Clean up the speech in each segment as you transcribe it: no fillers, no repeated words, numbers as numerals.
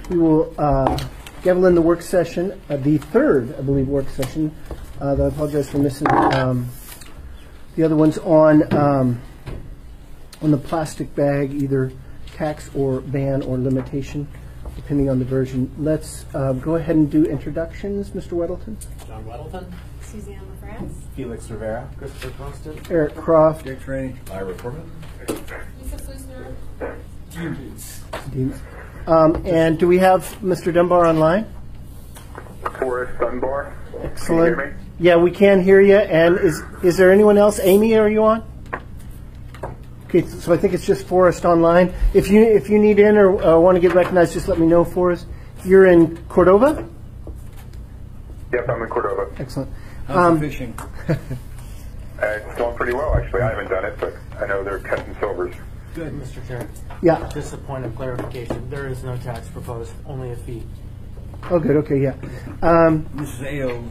We will gavel in the work session, the third, I believe, work session. Though I apologize for missing the other ones on the plastic bag, either tax or ban or limitation, depending on the version. Let's go ahead and do introductions. Mr. Weddleton. John Weddleton. Suzanne LaFrance. Felix Rivera. Christopher Constant. Eric Croft. Dick Trainee. Ira Foreman. Lisa Flusner. And do we have Mr. Dunbar online? Forrest Dunbar. Excellent. Can you hear me? Yeah, we can hear you. And is there anyone else? Amy, are you on? Okay, so I think it's just Forrest online. If you need in or want to get recognized, just let me know, Forrest. You're in Cordova? Yep, I'm in Cordova. Excellent. How's the fishing? It's going pretty well, actually. I haven't done it, but I know they're catching silvers. Good, Mr. Chair. Yeah. Just a point of clarification. There is no tax proposed, only a fee. Oh, good. Okay, yeah. This is AO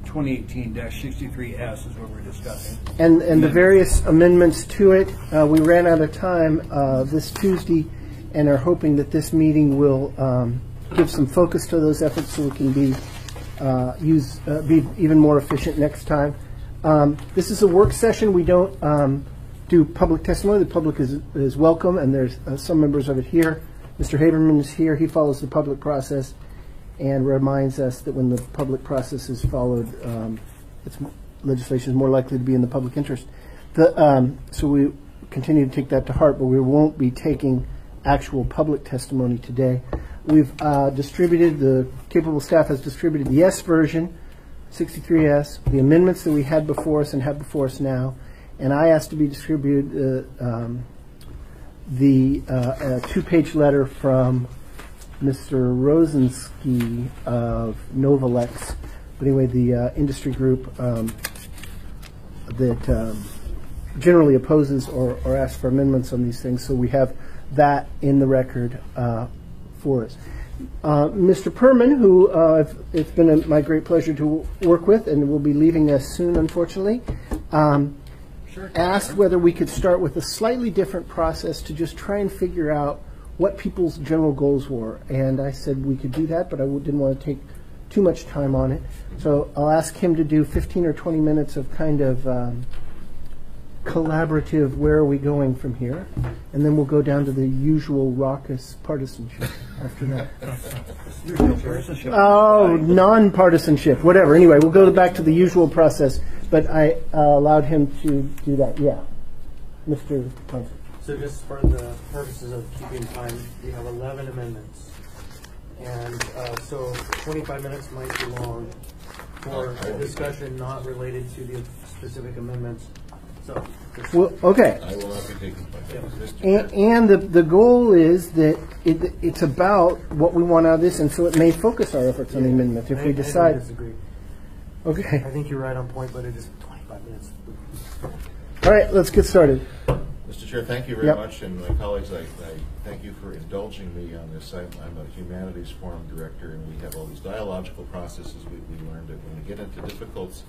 2018-63S is what we're discussing. And the various amendments to it, we ran out of time this Tuesday and are hoping that this meeting will give some focus to those efforts so we can be even more efficient next time. This is a work session. We don't do public testimony. The public is welcome, and there's some members of it here. Mr. Haberman is here. He follows the public process and reminds us that when the public process is followed, legislation is more likely to be in the public interest. So we continue to take that to heart, but we won't be taking actual public testimony today. We've distributed, the capable staff has distributed the S version, 63S, the amendments that we had before us and have before us now, and I asked to be distributed the two-page letter from Mr. Rosensky of Novalex, but anyway, the industry group that generally opposes or asks for amendments on these things, so we have that in the record for us. Mr. Perman, who it's been my great pleasure to work with and will be leaving us soon, unfortunately, asked whether we could start with a slightly different process to just try and figure out what people's general goals were. And I said we could do that, but I didn't want to take too much time on it. So I'll ask him to do 15 or 20 minutes of kind of collaborative, where are we going from here? And then we'll go down to the usual raucous partisanship after that. Oh, non-partisanship, whatever. Anyway, we'll go back to the usual process, but I allowed him to do that. Yeah. Mr. Thompson. So just for the purposes of keeping time, we have 11 amendments. And so 25 minutes might be long for a discussion not related to the specific amendments. So, well, okay. I will not be taking questions. And the goal is that it's about what we want out of this, and so it may focus our efforts on the amendment if we decide. I disagree. Okay. I think you're right on point, but it is 25 minutes. All right, let's get started. Mr. Chair, thank you very much, and my colleagues, I thank you for indulging me on this. I'm a humanities forum director, and we have all these dialogical processes. We learned that when we get into difficult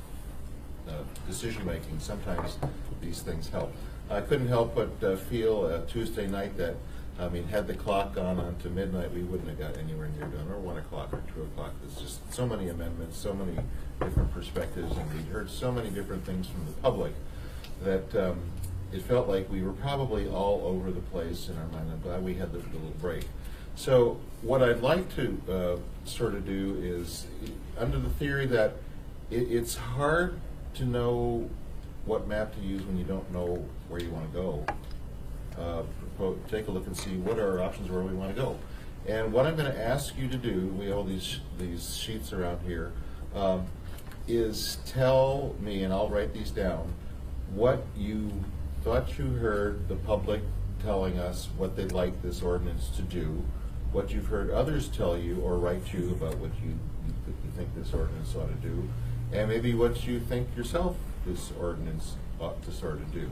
decision-making, sometimes these things help. I couldn't help but feel Tuesday night that, I mean, had the clock gone on to midnight, we wouldn't have got anywhere near done, or 1 o'clock or 2 o'clock. There's just so many amendments, so many different perspectives, and we heard so many different things from the public that it felt like we were probably all over the place in our mind. I'm glad we had the little break. So what I'd like to sort of do is, under the theory that it's hard to know what map to use when you don't know where you want to go, take a look and see what are our options where we want to go. And what I'm going to ask you to do, we have all these sheets around here, is tell me, and I'll write these down, what you thought you heard the public telling us what they'd like this ordinance to do, what you've heard others tell you or write to you about what you think this ordinance ought to do, and maybe what you think yourself this ordinance ought to sort of do.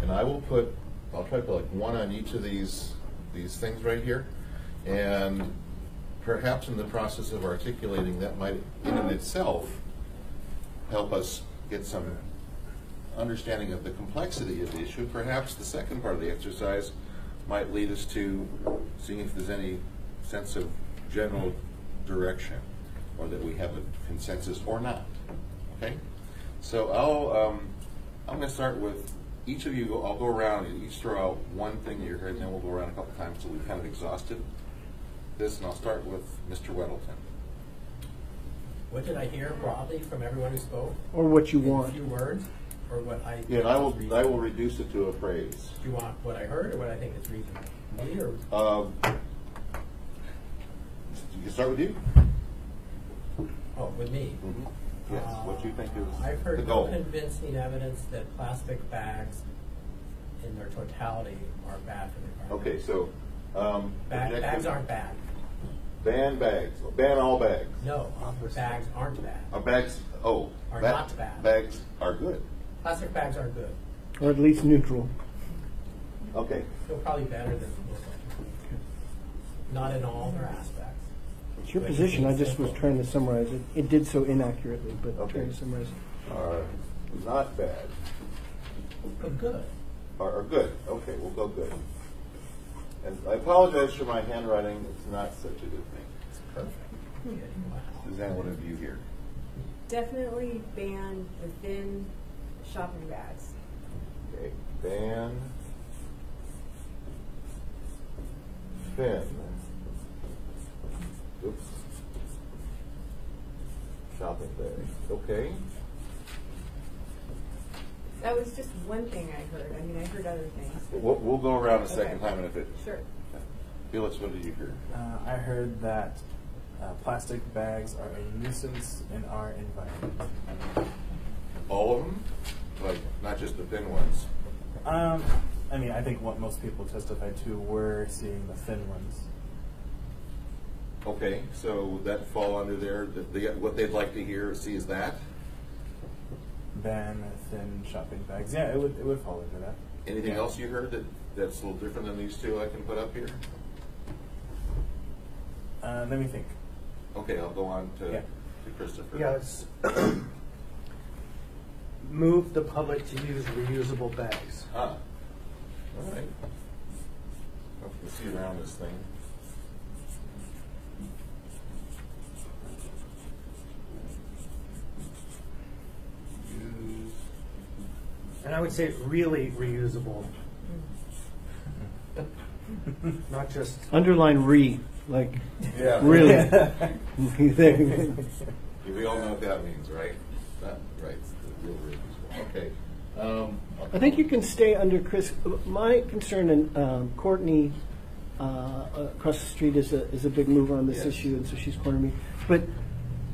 And I'll try to put like one on each of these things right here, and perhaps in the process of articulating that might in and itself help us get some understanding of the complexity of the issue. Perhaps the second part of the exercise might lead us to seeing if there's any sense of general direction, or that we have a consensus or not. Okay? So I'm going to start with each of you. I'll go around and each throw out one thing that you heard, and then we'll go around a couple times until we've kind of exhausted this. And I'll start with Mr. Weddleton. What did I hear broadly from everyone who spoke? Or what you In a want. few words, or what I? Yeah, and I will reduce it to a phrase. Do you want what I heard, or what I think is reasonable? Me or? You can start with you. Oh, with me. Mm-hmm. Yes. What you think is I've the heard goal? no convincing evidence that plastic bags, in their totality, are bad for the environment. Okay, so Bags objection. aren't bad. Ban bags. Ban all bags. No, bags aren't bad. Bags. Oh, Are not bad. Bags are good. Plastic bags are good. Or at least neutral. Okay. They're probably better than most. Not in all their aspects. It's your position. I just was trying to summarize it. It did so inaccurately, but Okay. trying to summarize it. Are not bad. But good. Are good. Okay, we'll go good. And I apologize for my handwriting. It's not such a good thing. It's perfect. Wow. Suzanne, what have you here? Definitely ban the thin shopping bags. Okay. Ban thin. Oops. Shopping bags. Okay. That was just one thing I heard. I mean, I heard other things. We'll go around a second Okay. time, and if it. Sure. Felix, what did you hear? I heard that plastic bags are a nuisance in our environment. All of them? Like, not just the thin ones? I mean, I think what most people testified to were seeing the thin ones. Okay, so would that fall under there? What they'd like to hear, see is that? Ban thin shopping bags. Yeah, it would fall into that. Anything else you heard that's a little different than these two I can put up here? Let me think. Okay, I'll go on to Christopher. Yes. Move the public to use reusable bags. Ah, all right. Let's see around this thing. Use. And I would say really reusable. Not just Underline re, like Yeah. really. We all know what that means, right? Not right. The real reusable. Okay. I think you can stay under Chris. My concern, and Courtney across the street is a big mover on this Yes. issue, and so she's cornered me. But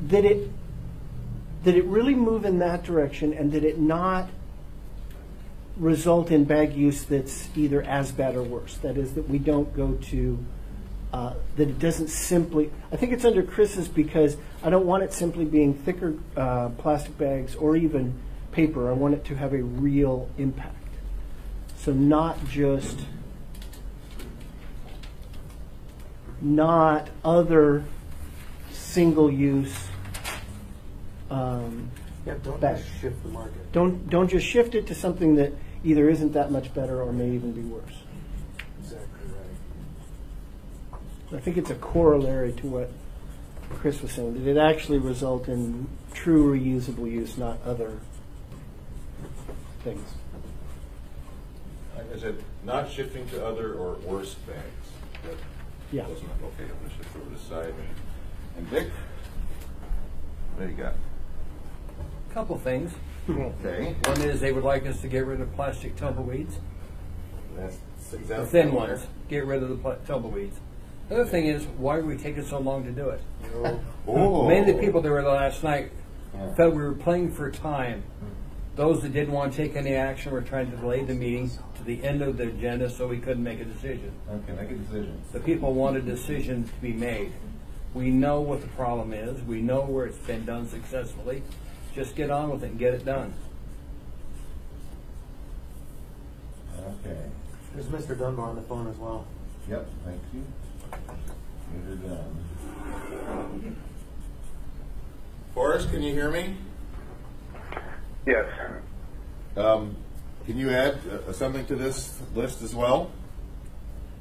did it really move in that direction, and did it not result in bag use that's either as bad or worse? That is, that we don't go to that it doesn't simply. I think it's under Chris's because I don't want it simply being thicker plastic bags or even paper. I want it to have a real impact. So not other single-use don't bags. just shift the market. Don't just shift it to something that either isn't that much better or may even be worse. Exactly right. I think it's a corollary to what Chris was saying. Did it actually result in true reusable use, not other things? I said not shifting to other or worse bags. That Yeah. wasn't okay. I'm going to shift over to the side. And Dick, what do you got? Couple things. Okay. One is they would like us to get rid of plastic tumbleweeds, That's the exactly thin ones. Get rid of the tumbleweeds. The other thing is, why are we taking so long to do it? Oh. Many of the people that were there last night Yeah. felt we were playing for time. Those that didn't want to take any action were trying to delay the meeting to the end of the agenda so we couldn't make a decision. Okay, make a decision. The people wanted decisions to be made. We know what the problem is. We know where it's been done successfully. Just get on with it and get it done. Okay. There's Mr. Dunbar on the phone as well. Yep, thank you. Get her done. Forrest, can you hear me? Yes. Can you add something to this list as well?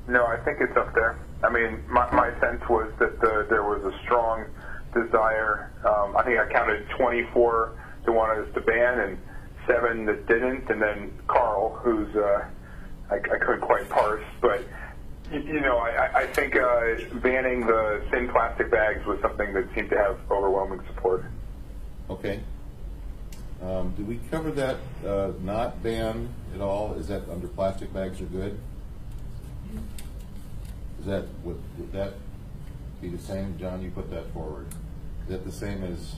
No, I think it's up there. I mean, my sense was that the there was a strong desire. I think I counted 24 that wanted us to ban and 7 that didn't, and then Carl, who's I couldn't quite parse, but I think banning the thin plastic bags was something that seemed to have overwhelming support. Okay. Did we cover that not ban at all? Is that under plastic bags are good? Is that would that be the same? John, you put that forward. Is that the same as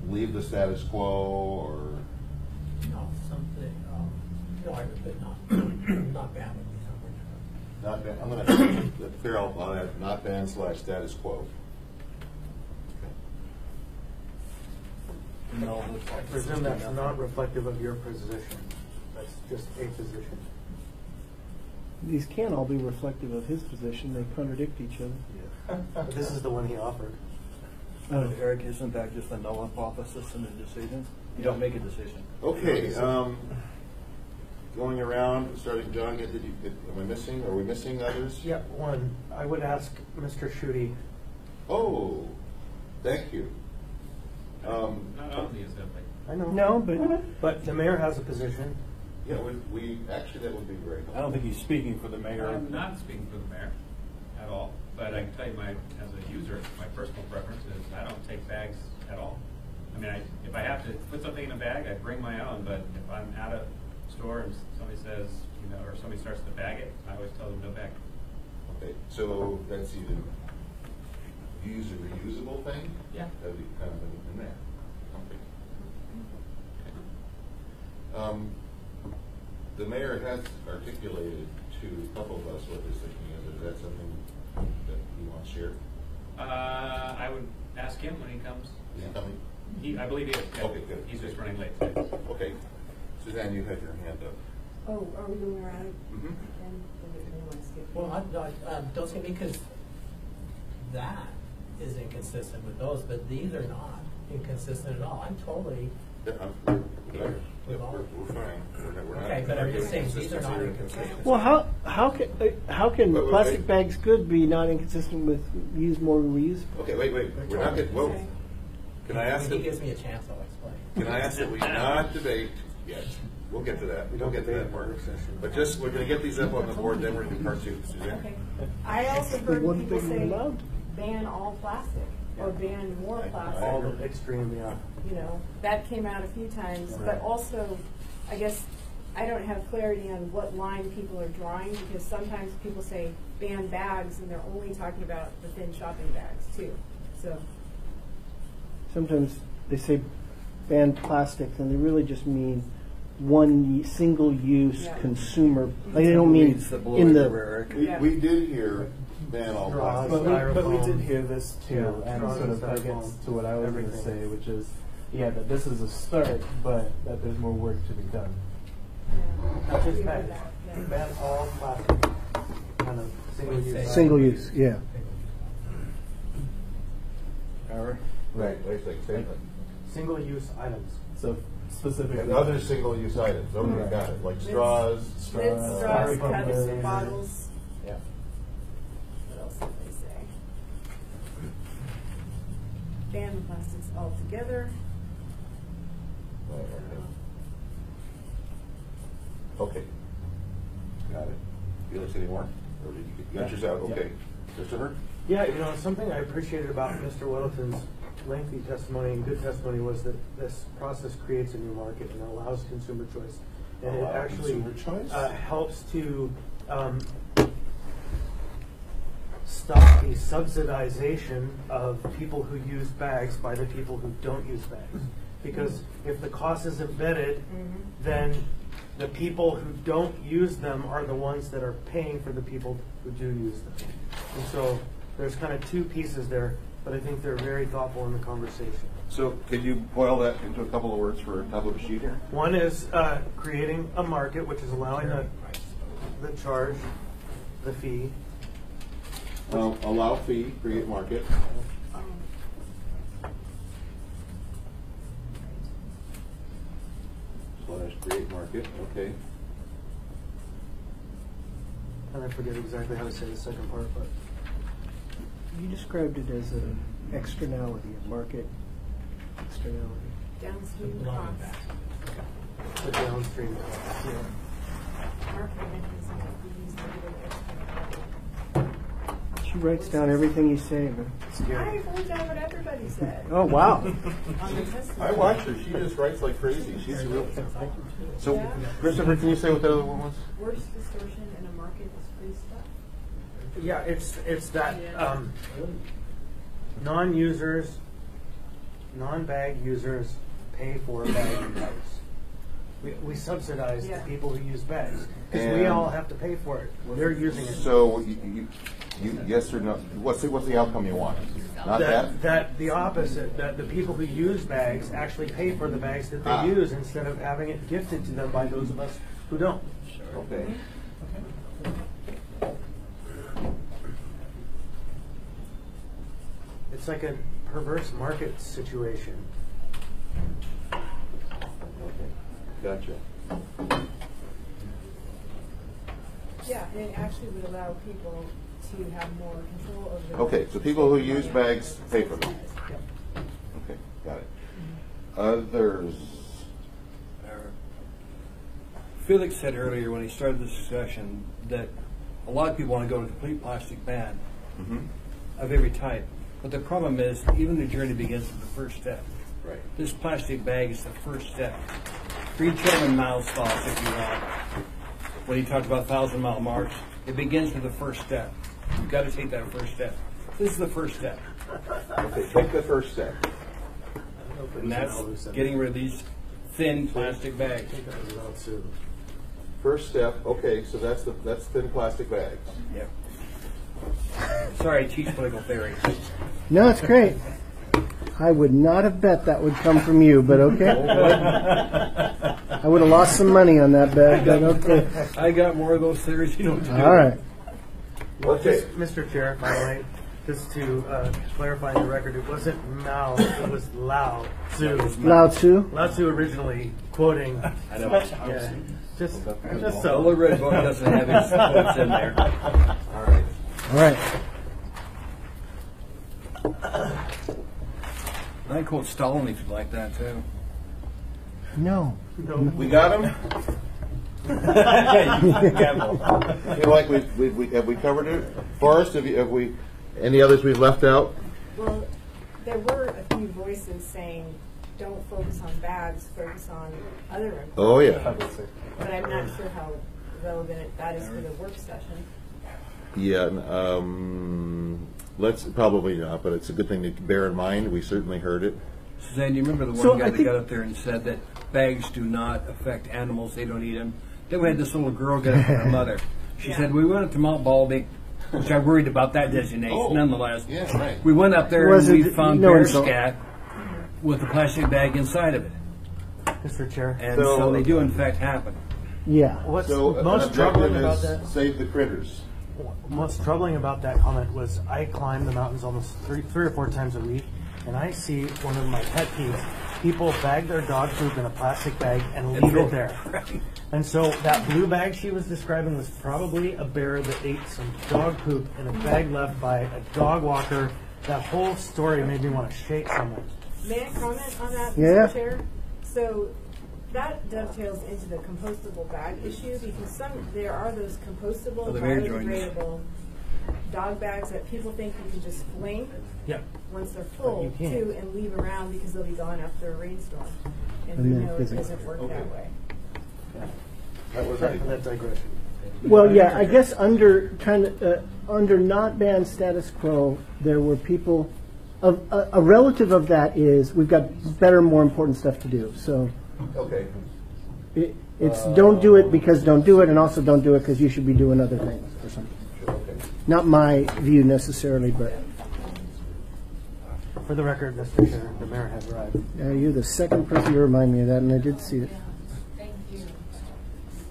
leave the status quo, or? No, something, no, I would say not ban would be something. Not ban. I'm going to clear out on that. Not ban / status quo. No, I presume that's not reflective of your position. That's just a position. These can't all be reflective of his position. They contradict each other. But this is the one he offered. Oh. Eric, isn't that just a no hypothesis in a decision? You don't make a decision. Okay. Going around, starting John. Am I missing? Are we missing others? Yeah, one. I would ask Mr. Schutte. Oh, thank you. Not on the assembly. I know. No, but the mayor has a position. Yeah, we actually that would be great. I don't think he's speaking for the mayor. I'm not speaking for the mayor at all, but I can tell you, as a user, my personal preference is I don't take bags at all. I mean, if I have to put something in a bag, I bring my own. But if I'm at a store and somebody says, or somebody starts to bag it, I always tell them no bag. Okay, so that's either use a reusable thing. Yeah. That would be kind of in there. Okay. The mayor has articulated to a couple of us what his thinking is. Is that something that he wants shared? I would ask him when he comes. Is he coming? I believe he is. Yeah. Okay, good. He's just running late today. Okay. Suzanne, you had your hand up. Oh, are we going around? Mm-hmm. Well, don't say because that is inconsistent with those, but these are not inconsistent at all. I'm totally. Yeah, we're fine. We're not, Okay, but I'm just saying these are inconsistency not or inconsistent. well, how can Wait, plastic bags good be not inconsistent with use more reusable? Okay, wait. We're not getting. Whoa. Can I ask When that? he gives me a chance, I'll explain. Can I ask that we not debate yet? We'll get to that. We'll get to that part. But just we're going to get these up on the board, then we're going to do part 2. Suzanne. Okay. I also heard One people thing say allowed. ban all plastic or ban more plastic. All the extreme, yeah. That came out a few times, but also, I guess I don't have clarity on what line people are drawing, because sometimes people say ban bags and they're only talking about the thin shopping bags too. So Sometimes they say ban plastics, and they really just mean single-use consumer. Like they don't mean in the. We did hear ban all Straws. plastic. But we did hear this too, Yeah, and straws sort of and that gets styrofoam, to what I was going to everything. say, which is, that this is a start, but that there's more work to be done. Not just we heard bags. that, yeah. Ban all plastic. Kind of single use. Single use, yeah. Right. Single use items. So specifically, And other single-use items. Those we got it, like straws. Lids, straws, styrofoam cups, lids. bottles. Yeah. What else did they say? Ban the plastics altogether. Okay. Got it. Felix, any more? Or did you got yours out? Okay. Christopher? Yeah, something I appreciated about Mr. Weddleton's lengthy testimony and good testimony was that this process creates a new market and allows consumer choice. And it Allow actually consumer choice? helps to stop the subsidization of people who use bags by the people who don't use bags. Because if the cost is embedded, then the people who don't use them are the ones that are paying for the people who do use them. And so there's kind of two pieces there, but I think they're very thoughtful in the conversation. So could you boil that into a couple of words for a top of a sheet here? One is creating a market, which is allowing the charge, the fee. Allow fee, create market. / create market, okay. And I forget exactly how to say the second part, but You described it as an externality, a market externality. Downstream Belong costs. back. The downstream costs. Market mechanism that we use to get an externality. She writes down everything you say. But I wrote down what everybody said. oh, wow. On the test. I watch her. She just writes like crazy. She's real. So, Christopher, can you say what the other one was? Worst distortion in a market is free stuff. Yeah, it's that non-users, non-bag users pay for bag bags. We subsidize Yeah. the people who use bags because we And- all have to pay for it. They're using it. So, you yes or no? What's the outcome you want? Not that? That the opposite, that the people who use bags actually pay for the bags that they use instead of having it gifted to them by those of us who don't. Okay. It's like a perverse market situation. Gotcha. Yeah, and it actually would allow people to have more control over their. Okay, so people who use bags pay for them. Okay, got it. Others. Felix said earlier when he started this discussion that a lot of people want to go to a complete plastic ban of every type. But the problem is, even the journey begins with the first step. Right. This plastic bag is the first step. Read Chairman Mao's thoughts, if you want. When he talked about 1,000-mile march, it begins with the first step. You've got to take that first step. This is the first step. Okay, take the first step. And that's getting rid of these thin plastic bags. First step. Okay, so that's thin plastic bags. Yep. Sorry, I teach political theory. No, it's great. I would not have bet that would come from you, but okay. I would have lost some money on that bet, but okay. I got more of those theories, you know what to do. All right. Okay. Mr. Chair, if I might, just to clarify the record, it wasn't Mao, it was Lao Tzu. Lao Tzu? Lao Tzu originally quoting. I know. Yeah, just The so. Little Red Book doesn't have his quotes in there. All right. All right. I quote Stalin if you'd like that too. No. We got them. Feel like we covered it. Forrest, have we any others we've left out? Well, there were a few voices saying, don't focus on bags, focus on other important. Oh yeah. But I'm not sure how relevant that is for the work session. Yeah. Let's probably not, but it's a good thing to bear in mind. We certainly heard it. Suzanne, you remember the one So guy I that think- got up there and said that bags do not affect animals, they don't eat them. Then we had this little girl get up with her mother. She said, we went up to Mount Baldy, which I worried about that designation nonetheless. Yeah, right. We went up there Was and we it- found no bear insult. scat with a plastic bag inside of it. Mr. Chair. And so they do in fact happen. Yeah. What's So most troubling about is that? save the critters. Most troubling about that comment was I climb the mountains almost three or four times a week, and I see one of my pet peeves. People bag their dog poop in a plastic bag and leave throw it there. And so that blue bag she was describing was probably a bear that ate some dog poop in a bag left by a dog walker. That whole story made me want to shake someone. May I comment on that, Yeah. Mr. Chair? So that dovetails into the compostable bag issue because there are those compostable, the mayor joined us. biodegradable dog bags that people think you can just fling Yeah. once they're full you can't. too and leave around because they'll be gone after a rainstorm. And And we then know it physically. doesn't work that way. That was Sorry for that digression. Well, yeah, I guess under not banned status quo, there were people. A relative of that is we've got better, more important stuff to do. So Okay. it's don't do it because don't do it, and also don't do it because you should be doing other things or something. Okay. Not my view necessarily, but For the record, Mr. Chair, the mayor has arrived. you're the second person to remind me of that, and I did see it. Thank you.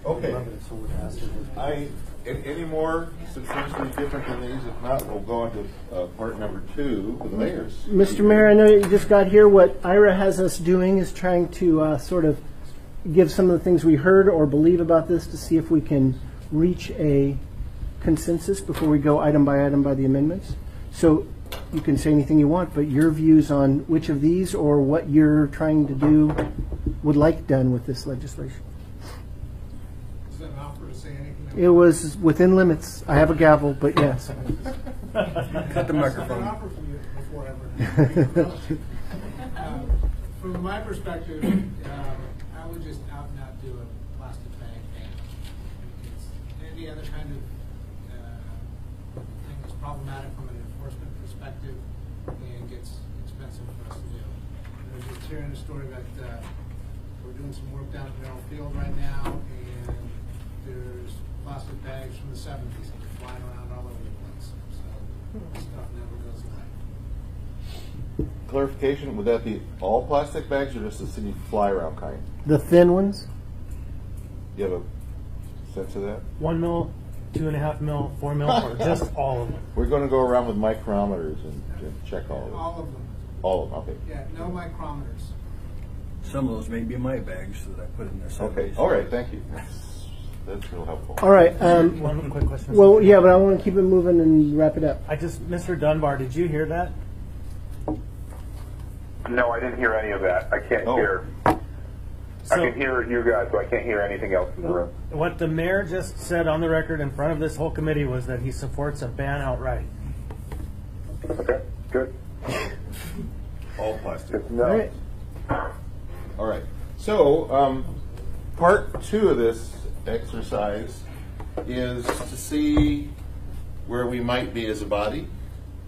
Okay. Love it if someone asked him. Any more substantially different than these? If not, we'll go on to part number 2 with the mayor's. Mr. Mayor, I know you just got here. What Ira has us doing is trying to sort of give some of the things we heard or believe about this to see if we can reach a consensus before we go item by the amendments. So you can say anything you want, but your views on which of these or what you're trying to do would like done with this legislation. Is that an offer to say anything? It was within limits. I have a gavel, but yes. Cut the microphone. An offer from you before ever. From my perspective, I would just out and out do a plastic bag ban. Because any other kind of thing that's problematic from an enforcement perspective and gets expensive for us to do. I was just hearing a story that we're doing some work down at Merrill Field right now, and there's plastic bags from the 70s that are flying around all over the place. So stuff never goes away. Clarification, would that be all plastic bags or just the city fly around kind? The thin ones? You have a sense of that? 1 mil, 2.5 mil, 4 mil, or just all of them? We're going to go around with micrometers and check all of them. All of them. All of them, okay. Yeah, no micrometers. Some of those may be my bags that I put in there. Okay, all right, thank you. That's real helpful. All right. One quick question. Well, yeah, but I want to keep it moving and wrap it up. Mr. Dunbar, did you hear that? No, I didn't hear any of that. I can't hear. I can hear you guys, but I can't hear anything else in the room. What the mayor just said on the record in front of this whole committee was that he supports a ban outright. Okay, good. All plastic. No. All right. All right. So, part 2 of this exercise is to see where we might be as a body,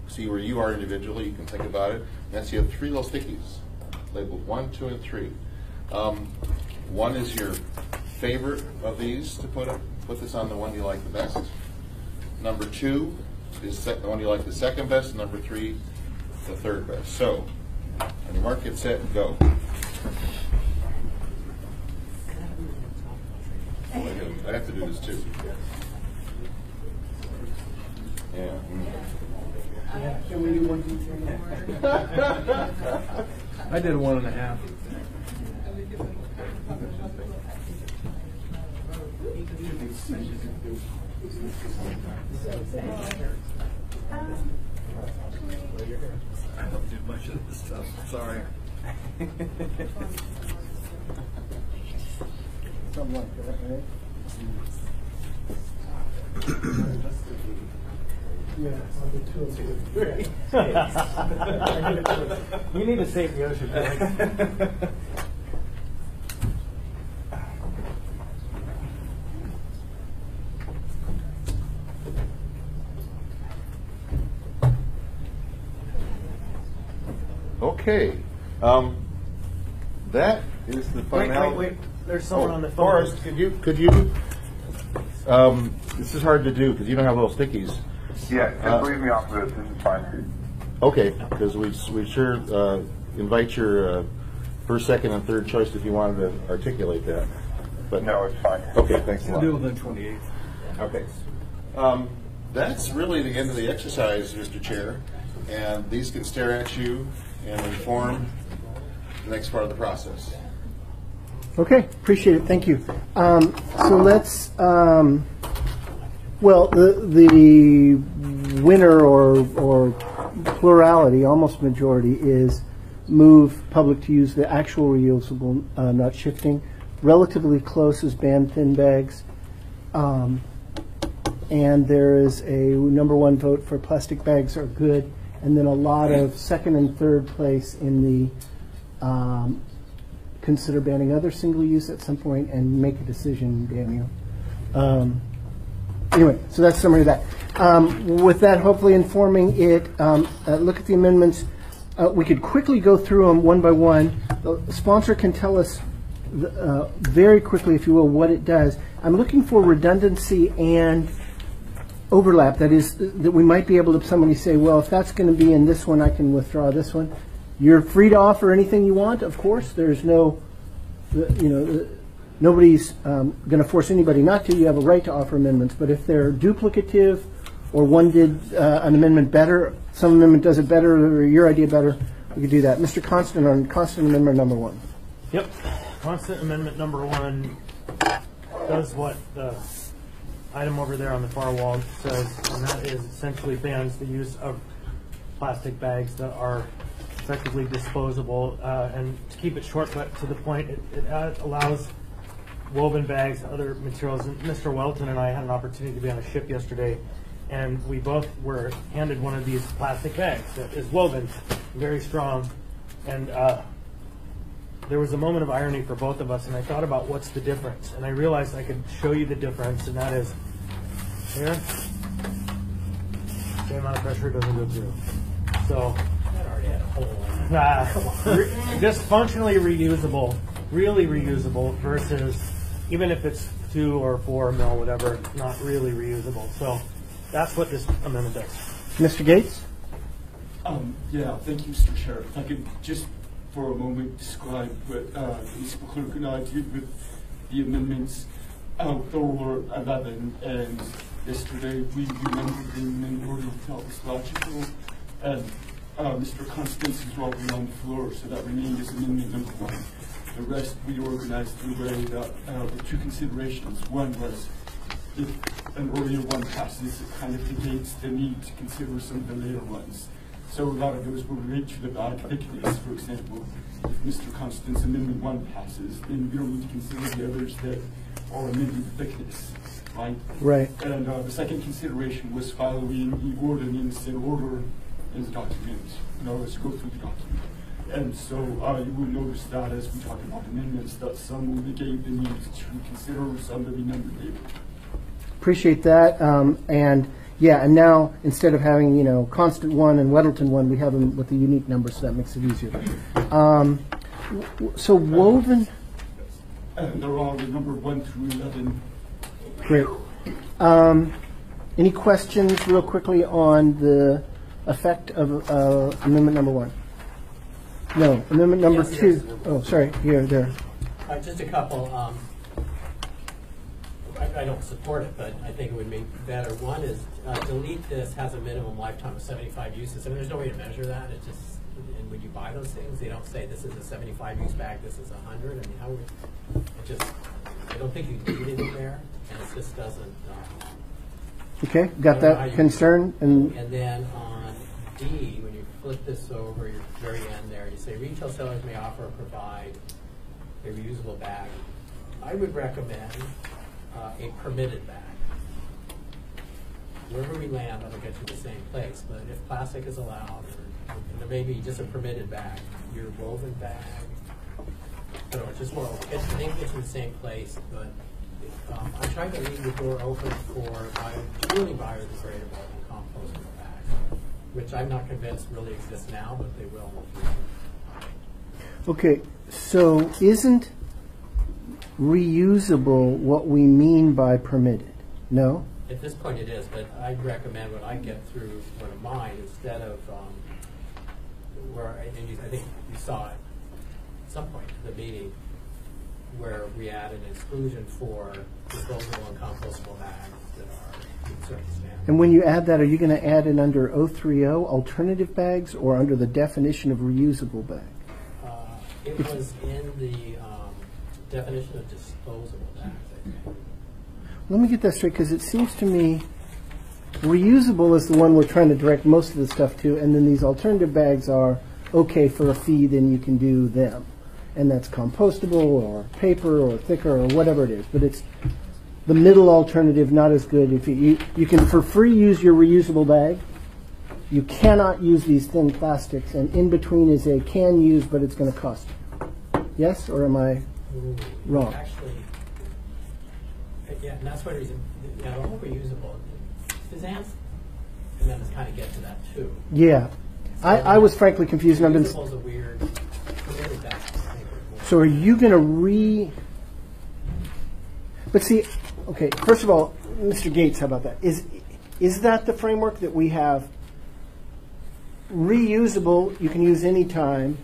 see where you are individually. You can think about it. And so you have 3 little stickies labeled 1, 2, and 3. 1 is your favorite of these to put this on the one you like the best. Number 2 is the one you like the second best. Number 3, the third best. So, on your mark, get set, go. I have to do this too. Yeah. Can we do 1, 2, 3? I did 1.5. I don't do much of this stuff. Sorry. Something like that, right? Yeah, I'll do 2 and 2. We need to save the ocean. Okay. That is the final. Wait. There's someone on the phone. Forrest, could you? This is hard to do because you don't have little stickies. Yeah, just leave me off of this. This is fine. Okay, because we sure invite your first, second, and third choice if you wanted to articulate that. But No, it's fine. Okay, thanks a lot. Do it within 28. Okay. That's really the end of the exercise, Mr. Chair. And these can stare at you and inform the next part of the process. Okay, appreciate it. Thank you. So let's, well, the winner or plurality, almost majority, is move public to use the actual reusable, not shifting. Relatively close is ban thin bags. And there is a #1 vote for plastic bags are good. And then a lot of second and third place in the consider banning other single use at some point and make a decision, Daniel. Anyway, so that's a summary of that. With that, hopefully informing it, look at the amendments. We could quickly go through them one by one. The sponsor can tell us very quickly, if you will, what it does. I'm looking for redundancy and overlap. That is, that we might be able to somebody say, well, if that's going to be in this one, I can withdraw this one. You're free to offer anything you want, of course. There's no, nobody's going to force anybody not to. You have a right to offer amendments. But if they're duplicative or one did an amendment better, some amendment does it better, or your idea better, we could do that. Mr. Constant on constant amendment #1. Yep. Constant amendment #1 does what the item over there on the far wall says, and that is essentially bans the use of plastic bags that are effectively disposable. And to keep it short but to the point, it allows woven bags, other materials. And Mr. Welton and I had an opportunity to be on a ship yesterday, and we both were handed one of these plastic bags that is woven, very strong. And there was a moment of irony for both of us, and I thought about what's the difference. And I realized I could show you the difference, and that is here, same amount of pressure doesn't go through. So, That already had a hole in it. just functionally reusable, really reusable, versus even if it's 2 or 4 mil, whatever, not really reusable. So that's what this amendment does. Mr. Gates? Yeah, thank you, Mr. Chair. If I could just for a moment describe what Mr. Clerk and I did with the amendments. There were 11, and yesterday we remembered them in order to tell us logical. And Mr. Constance is already on the floor, so that remained as amendment number 1. The rest we organized in a way that with 2 considerations. One was if an earlier one passes, it kind of negates the need to consider some of the later ones. So a lot of those will relate to the bag thickness, for example. If Mr. Constance Amendment 1 passes, then we don't need to consider the others that are amending the thickness, right? Right. And the second consideration was following the ordinance in order in the document, as you go through the document. And so you will notice that as we talk about amendments, that some will negate the need to consider some to be numbered later. Appreciate that. And yeah, and now instead of having, Constant 1 and Weddleton 1, we have them with a unique number, so that makes it easier. So woven. And they're all numbered 1 through 11. Great. Any questions real quickly on the effect of amendment number 1? No. Amendment number 2. Yes. Oh, sorry. Here, there. Just a couple. I don't support it, but I think it would make better. One is delete this has a minimum lifetime of 75 uses. I mean, there's no way to measure that. It just, and when you buy those things, they don't say this is a 75 use bag, this is 100. I mean, how would it just? I don't think you need it in there, and it just doesn't. Okay, got that concern. And then on D, when you flip this over, your very end there, you say retail sellers may offer or provide a reusable bag. I would recommend a permitted bag. Wherever we land, that'll get you the same place. But if plastic is allowed, or there may be just a permitted bag, your woven bag, I don't know, it's just more. I think it's in the same place, but I'm trying to leave the door open for truly biodegradable and compostable bags, which I'm not convinced really exists now, but they will in the future. okay, so isn't reusable what we mean by permitted? No? At this point it is, but I'd recommend when I get through one of mine, instead of where, I think you saw it at some point in the meeting, where we add an exclusion for disposable and compostable bags that are in certain standards. And when you add that, are you going to add it under 030, alternative bags, or under the definition of reusable bag? It was in the definition of disposable bags, I think. Let me get that straight, because it seems to me reusable is the one we're trying to direct most of the stuff to, and then these alternative bags are okay for a fee, then you can do them. And that's compostable or paper or thicker or whatever it is. But it's the middle alternative, not as good. If you can for free use your reusable bag, you cannot use these thin plastics, and in between is a can use, but it's going to cost you. Yes, or am I wrong? Actually, yeah, and that's one reason. Yeah, the whole reusable. Fizans, and then kind of get to that too. Yeah, I was frankly confused. And I've been. Reusable is a weird. Permitted bag. So are you going to But see, okay. First of all, Mr. Gates, how about that? Is that the framework that we have? Reusable, you can use any time.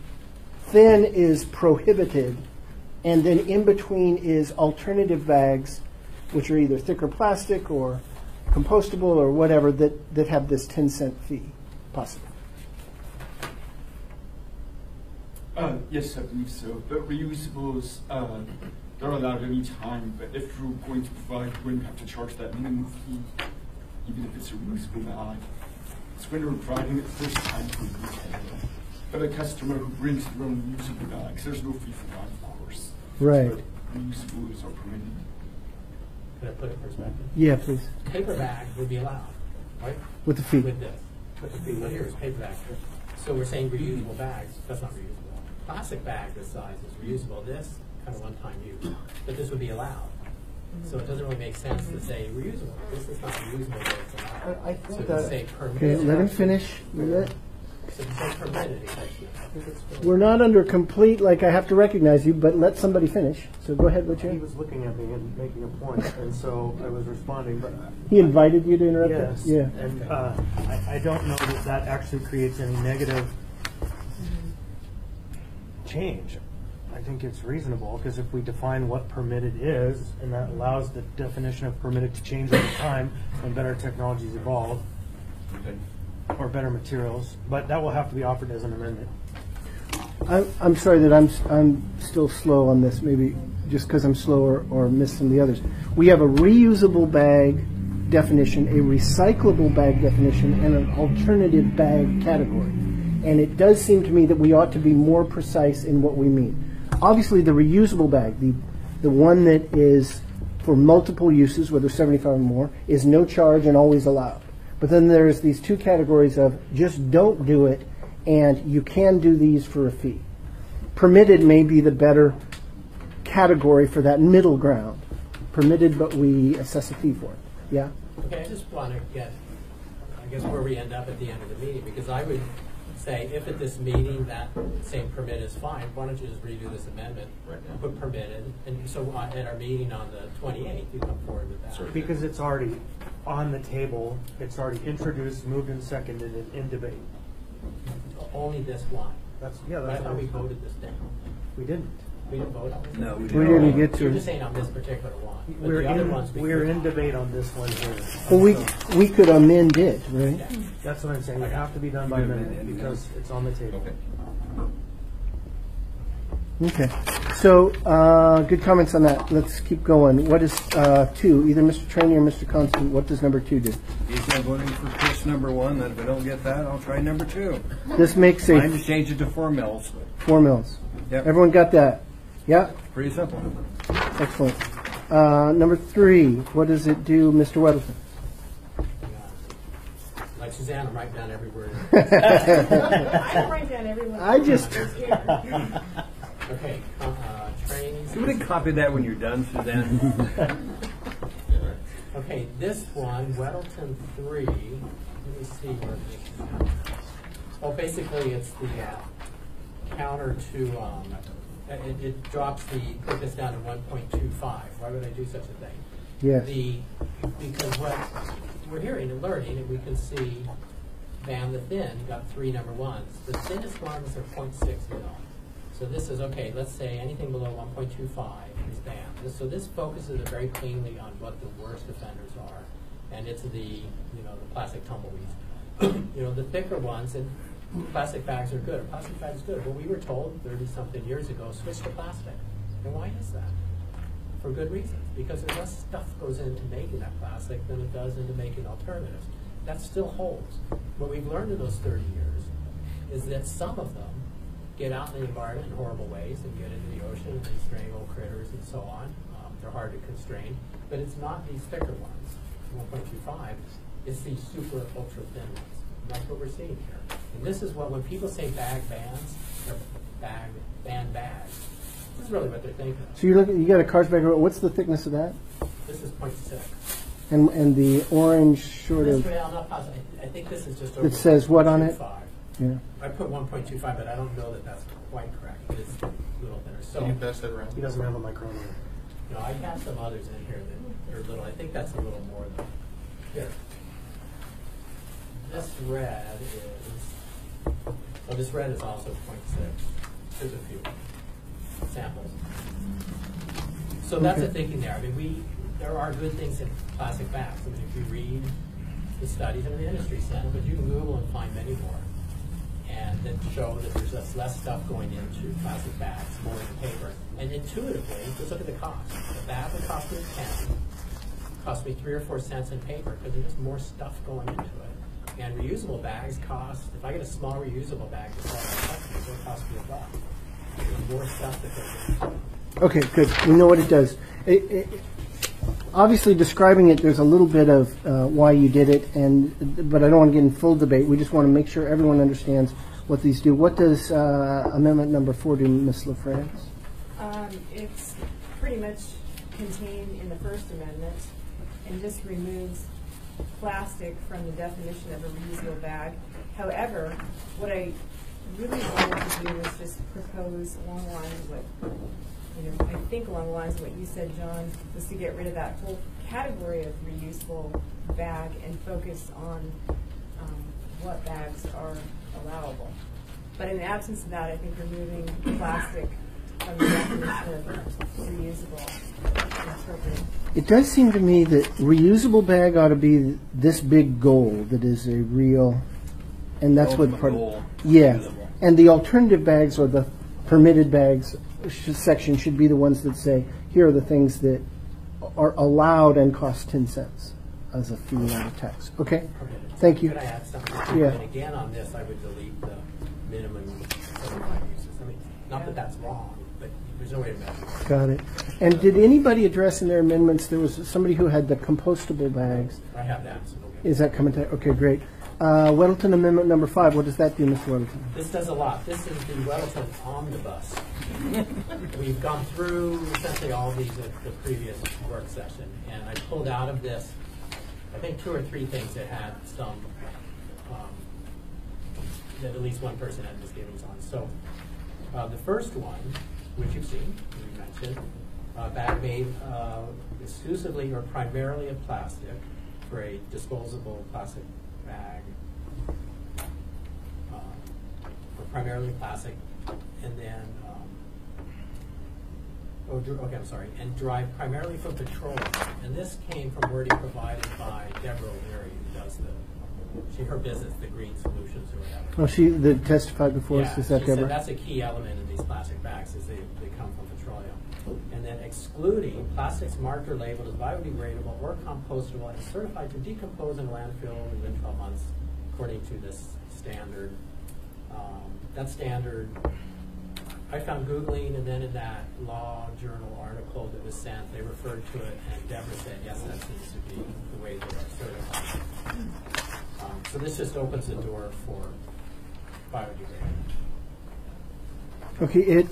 Thin is prohibited, and then in between is alternative bags, which are either thicker plastic or compostable or whatever that have this 10-cent fee, possibly. Yes, I believe so. But reusables, they're allowed any time. But if you're going to provide, you're going to have to charge that minimum fee, even if it's a reusable bag. It's when we're providing it first time for retail. But a customer who brings their own reusable bags, there's no fee for that, of course. Right. But reusables are permitted. Can I put it in perspective? Yeah, please. Paper bag would be allowed, right? With the fee. With this. With the fee. Well, here's paper bag. So we're saying reusable bags, that's not reusable. Plastic bag this size is reusable. This, kind of one-time use. But this would be allowed. So it doesn't really make sense to say reusable. This is not reusable, but it's allowed. I think so that- to say permitted. Okay, let him finish with it. So to say permitted, I think it's good. We're not under complete, like I have to recognize you, but let somebody finish. So go ahead, He Richard. was looking at me and making a point, and so I was responding, but. He invited you to interrupt Yes. him? Yeah. And I don't know that that actually creates any negative change. I think it's reasonable, because if we define what permitted is, and that allows the definition of permitted to change over time when better technologies evolve, or better materials, but that will have to be offered as an amendment. I'm sorry that I'm still slow on this, maybe just because I'm slower or missed some of the others. We have a reusable bag definition, a recyclable bag definition, and an alternative bag category. And it does seem to me that we ought to be more precise in what we mean. Obviously, the reusable bag, the one that is for multiple uses, whether 75 or more, is no charge and always allowed. But then there's these two categories of just don't do it, and you can do these for a fee. Permitted may be the better category for that middle ground. Permitted, but we assess a fee for it. Yeah? Okay, I just want to get, I guess, where we end up at the end of the meeting, because I would say if at this meeting that same permit is fine, why don't you just redo this amendment, put permitted, and so at our meeting on the 28th, you come forward with that. Because it's already on the table, it's already introduced, moved and seconded, and in debate. Only this one. That's But I thought we voted this down. We didn't. We didn't vote on this? No, we We didn't get You're to just saying on this particular one. But We're the other ones we we're could- in debate on this one here. Well, we could amend it, right? Yeah. That's what I'm saying. It have to be done by amendment because it's on the table. Okay. So, good comments on that. Let's keep going. What is 2? Either Mr. Trainee or Mr. Constant, what does number 2 do? He's not voting for Chris number 1, then if I don't get that, I'll try number 2. This makes Mine a just change it to 4 mils. 4 mils. Yep. Everyone got that? Yeah? Pretty simple. Excellent. Number 3, what does it do, Mr. Weddleton? Like Suzanne, I'm writing down every word. I don't write down everyone. I just- Okay, training. You would have copied that when you're done, Suzanne. Okay, this one, Weddleton 3, let me see where this is. Oh, basically it's the counter to, it drops put this down to 1.25. Why would I do such a thing? Yes. Because what we're hearing and learning, and we can see ban the thin, you got 3 number ones. The thinnest ones are 0.6 mil. So this is, okay, let's say anything below 1.25 is banned. So this focuses it very cleanly on what the worst offenders are. And it's the plastic tumbleweeds. The thicker ones, and plastic bags are good. A plastic bag is good. Well, we were told 30-something years ago, switch to plastic. And why is that? For good reasons. Because there's less stuff goes into making that plastic than it does into making alternatives. That still holds. What we've learned in those 30 years is that some of them get out in the environment in horrible ways and get into the ocean and they strangle critters and so on. They're hard to constrain. But it's not these thicker ones, 1.25. It's these super ultra thin ones. That's what we're seeing here. And this is what, when people say bag bans, they're ban bags. This is really what they're thinking of. So you got a Carlsberg. What's the thickness of that? This is 0.6. And the orange sort This of. way, I'm not positive. I think this is just over. It says what on it? 1.25. Yeah. I put 1.25, but I don't know that that's quite correct. It's a little thinner. So, Can you pass that around? He doesn't have a micrometer. I got some others in here that are little. I think that's a little more than here. This red is. Oh, this red is also 0.6. There's a few samples. So that's the thinking there. I mean, there are good things in plastic bags. I mean, if you read the studies in the industry center, but you can Google and find many more. And that show that there's just less stuff going into plastic bags, more in paper. And intuitively, just look at the cost. The bag would cost me 10, cost me 3 or 4 cents in paper because there's just more stuff going into it. And reusable bags cost, if I get a small reusable bag to sell my customers, it'll cost me $1. There's more stuff that goes into it. Okay, good. We know what it does. Obviously, describing it, there's a little bit of why you did it, but I don't want to get in full debate. We just want to make sure everyone understands what these do. What does Amendment number 4 do, Ms. LaFrance? It's pretty much contained in the First Amendment and just removes plastic from the definition of a reusable bag. However, what I really wanted to do was just propose along the lines of what, I think along the lines of what you said, John, was to get rid of that whole category of reusable bag and focus on what bags are allowable. But in the absence of that, I think removing plastic from the definition of reusable is appropriate. It does seem to me that reusable bag ought to be this big goal that is a real, and that's what part of, yeah. And the alternative bags or the permitted bags section should be the ones that say, here are the things that are allowed and cost 10 cents as a fee, not a tax. Okay? Thank you. Could I add something? Yeah. And again, on this, I would delete the minimum 75 uses. I mean, not that that's wrong, but there's no way to measure it. Got it. And did anybody address in their amendments, there was somebody who had the compostable bags. I have that. So okay. Is that coming to, okay, great. Weddleton Amendment number 5, what does that do, Mr. Weddleton? This does a lot. This is the Weddleton Omnibus. We've gone through essentially all these at the previous work session, and I pulled out of this, I think 2 or 3 things that had some, that at least one person had misgivings on. So the first one, which you've seen, we mentioned, bag made exclusively or primarily of plastic for a disposable plastic bag, or primarily plastic, and then, okay, I'm sorry, and derived primarily from petroleum. And this came from wording provided by Deborah O'Leary, who does her business, the Green Solutions or whatever. Oh, she that testified before us, is that she Deborah? said that's a key element in these plastic bags, is they come from petroleum. And then excluding plastics marked or labeled as biodegradable or compostable and certified to decompose in landfill within 12 months, according to this standard. That standard, I found Googling, and then in that law journal article that was sent, they referred to it, and Deborah said, yes, that seems to be the way they are certified. So this just opens the door for biodegradable. Okay,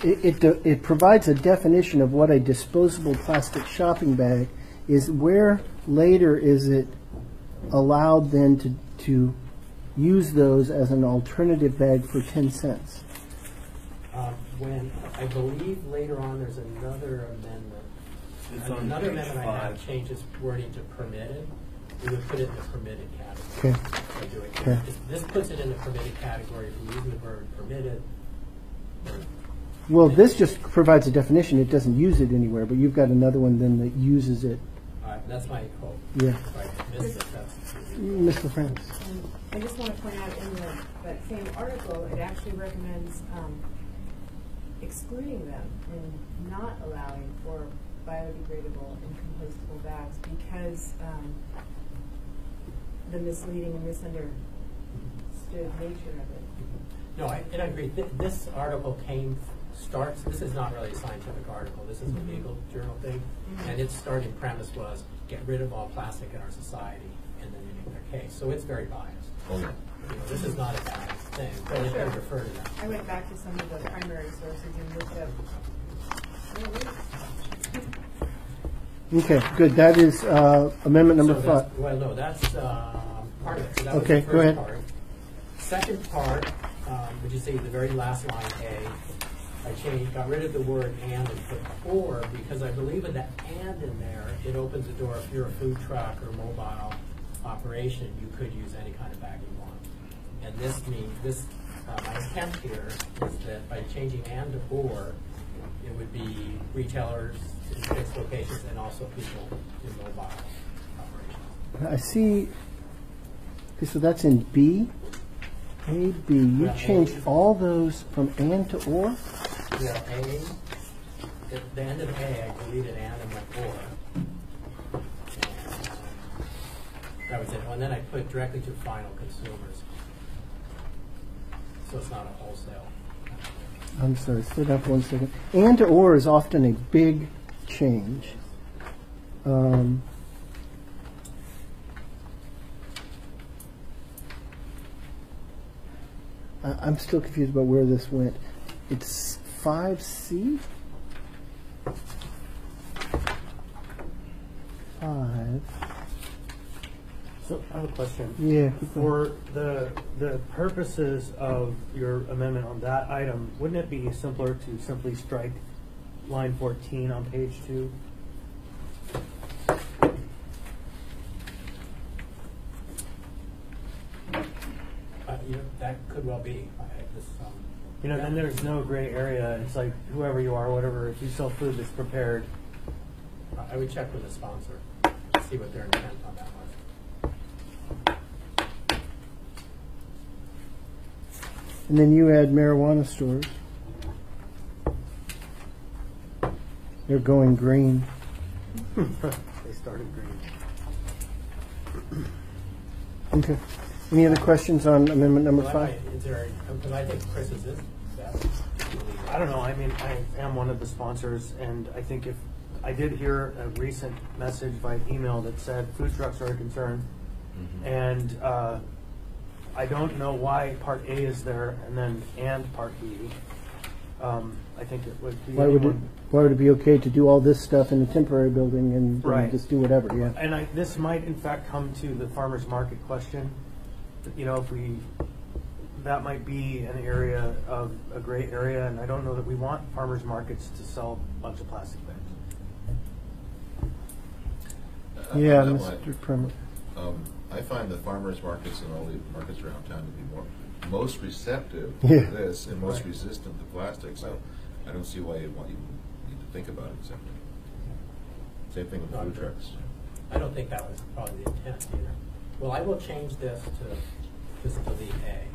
it provides a definition of what a disposable plastic shopping bag is. Where later is it allowed then to use those as an alternative bag for 10 cents? When I believe later on there's another amendment. Another amendment I have changes wording to permitted. We would put it in the permitted category. Okay. Okay. This puts it in the permitted category if we use the word permitted. Well, this just provides a definition. It doesn't use it anywhere, but you've got another one then that uses it. That's my hope. Yeah. If I missed it, that's Ms. LaFrance. I just want to point out in that same article, it actually recommends excluding them and not allowing for biodegradable and compostable bags because the misleading and misunderstood nature of it. No, and I agree. This article this is not really a scientific article. This is a legal journal thing. And its starting premise was get rid of all plastic in our society, and then they make their case. So it's very biased. Oh, yeah. This is not a bad thing, but it does refer to that. I went back to some of the primary sources and looked up. Okay, good. That is amendment number 5. Well, no, that's part of it. So that okay, was the go ahead. Part. Second part, would you say the very last line A, I got rid of the word and put or, because I believe in that and in there, it opens the door. If you're a food truck or mobile operation, you could use any kind of bag you want. And this means, my intent here is that by changing and to or, it would be retailers in fixed locations and also people in mobile operations. I see. Okay, so that's in B. A, B. You changed all those from and to or? Yeah, A. At the end of A, I deleted and went or. That was it. And then I put directly to final consumers. So it's not a wholesale. I'm sorry, sit up one second. And or is often a big change. I'm still confused about where this went. It's 5C? 5. So I have a question. Yeah. For the purposes of your amendment on that item, wouldn't it be simpler to simply strike line 14 on page 2? That could well be. Then there's no gray area. It's like whoever you are, whatever. If you sell food that's prepared, I would check with the sponsor, see what their intent on that was. And then you add marijuana stores. They're going green. they started green. Okay. Any other questions on amendment number 5? Because I think Chris's is best. I don't know. I mean, I am one of the sponsors, and I think if I did hear a recent message by email that said food trucks are a concern, and I don't know why Part A is there and Part B. I think it would be. Why would it be okay to do all this stuff in a temporary building and Right. just do whatever? Yeah. And this might, in fact, come to the farmers market question. If that might be an area of a gray area, and I don't know that we want farmers markets to sell a bunch of plastic bags. Yeah, Mr. Primer. I find the farmers markets and all the markets around town to be most receptive Yeah. to this and most Right. resistant to plastic. So I don't see why you need to think about it separately. Same thing with food trucks. I don't think that was probably the intent either. Well, I will change this to delete A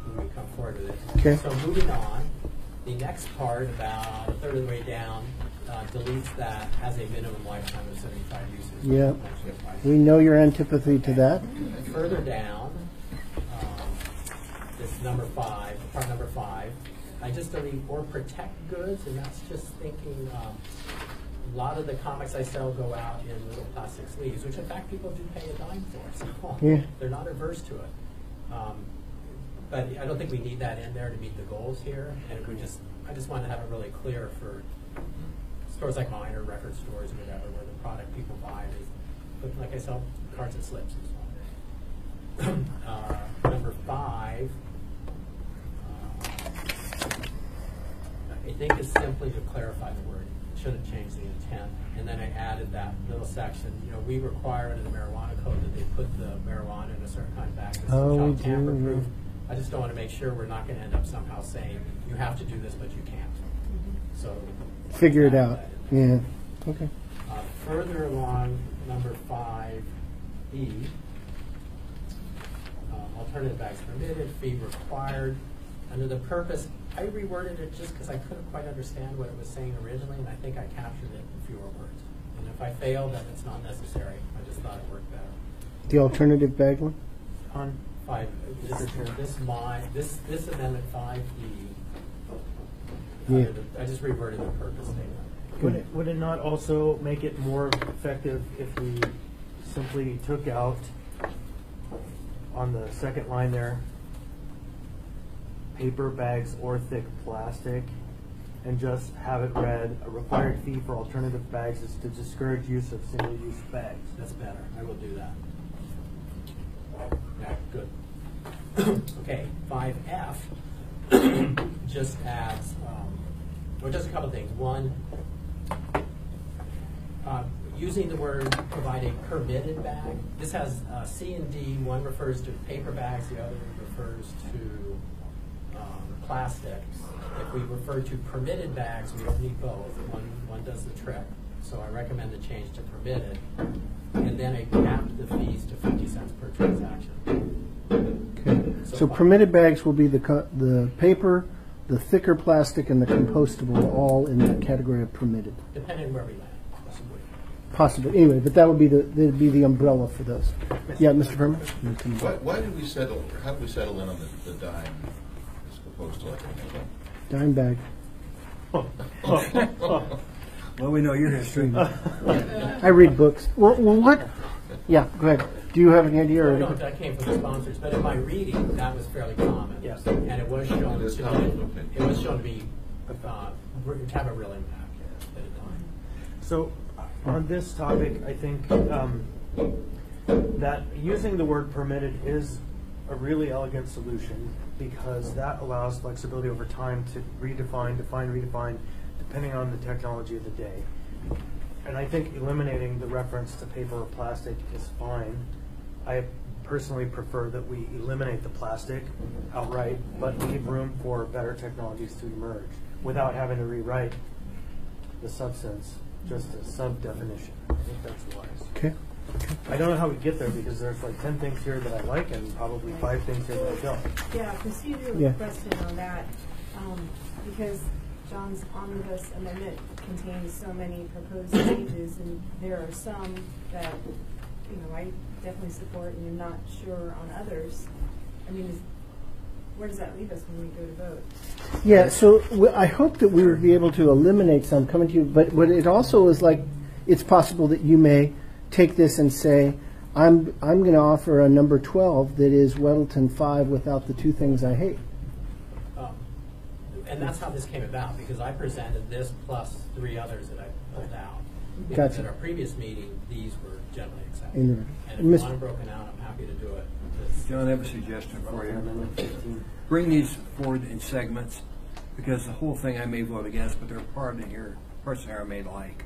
when we come forward with it. Okay. So moving on, the next part, about a third of the way down, deletes that has a minimum lifetime of 75 uses. Yeah. We know your antipathy to that. Further down, this number 5, part number 5, I just delete or protect goods, and that's just thinking a lot of the comics I sell go out in little plastic sleeves, which in fact people do pay a dime for, so Yeah. they're not averse to it. But I don't think we need that in there to meet the goals here, and I just want to have it really clear for stores like mine or record stores or whatever, where the product people buy is, but like I sell cards and slips and so on. Number 5, I think is simply to clarify the word. It shouldn't change the intent. And then I added that little section. We require under the marijuana code that they put the marijuana in a certain kind of bag. This Oh, is tamper we do, proof. I just don't want to make sure we're not going to end up somehow saying you have to do this, but you can't. So Figure it out. Yeah. Okay. Further along, number 5E, alternative bags permitted, fee required. Under the purpose, I reworded it just because I couldn't quite understand what it was saying originally, and I think I captured it in fewer words. And if I failed, then it's not necessary. I just thought it worked better. The alternative bag one? On 5, this amendment 5E. Yeah. I just reverted the purpose statement. Would it not also make it more effective if we simply took out on the second line there, paper bags or thick plastic, and just have it read, a required fee for alternative bags is to discourage use of single-use bags? That's better. I will do that. Yeah, good. Okay, 5F just adds, well, just a couple things. One, using the word provide a permitted bag. This has C and D. One refers to paper bags, the other refers to plastics. If we refer to permitted bags, we don't need both. One does the trick. So I recommend the change to permitted. And then I capped the fees to 50 cents per transaction. Okay. So permitted bags will be the paper, the thicker plastic, and the compostable, all in that category of permitted. Depending on where we land. possible. Anyway, but that would be the umbrella for those. Yeah, Mr. Berman? Why did we settle, or how did we settle in on the dime as opposed to like a nickel? Dime bag. Well, we know your history. I read books. Well, what? Yeah, go ahead. Do you have any idea? Or No, that came from the sponsors, but in my reading, that was fairly common. Yes. And it was shown It is to common, be, okay. it was shown to be, to have a real impact at a time. So on this topic, I think that using the word permitted is a really elegant solution because that allows flexibility over time to redefine, depending on the technology of the day. And I think eliminating the reference to paper or plastic is fine. I personally prefer that we eliminate the plastic outright, but leave room for better technologies to emerge without having to rewrite the substance, just a sub-definition. I think that's wise. Okay. I don't know how we get there because there's like 10 things here that I like and probably 5 things here that I don't. Yeah, procedural question on that, because John's omnibus amendment contains so many proposed changes, and there are some that, I definitely support and I'm not sure on others. I mean, where does that leave us when we go to vote? Yeah, so I hope that we would be able to eliminate some coming to you, but what it also is like, it's possible that you may take this and say, I'm going to offer a number 12 that is Weddleton 5 without the 2 things I hate. And that's how this came about, because I presented this plus 3 others that I pulled out. Gotcha. Because at our previous meeting, these were generally accepted. And And if you want them broken out, I'm happy to do it. John, I have a suggestion for you. Bring these forward in segments, because the whole thing I may vote against, but there are parts in here I may like.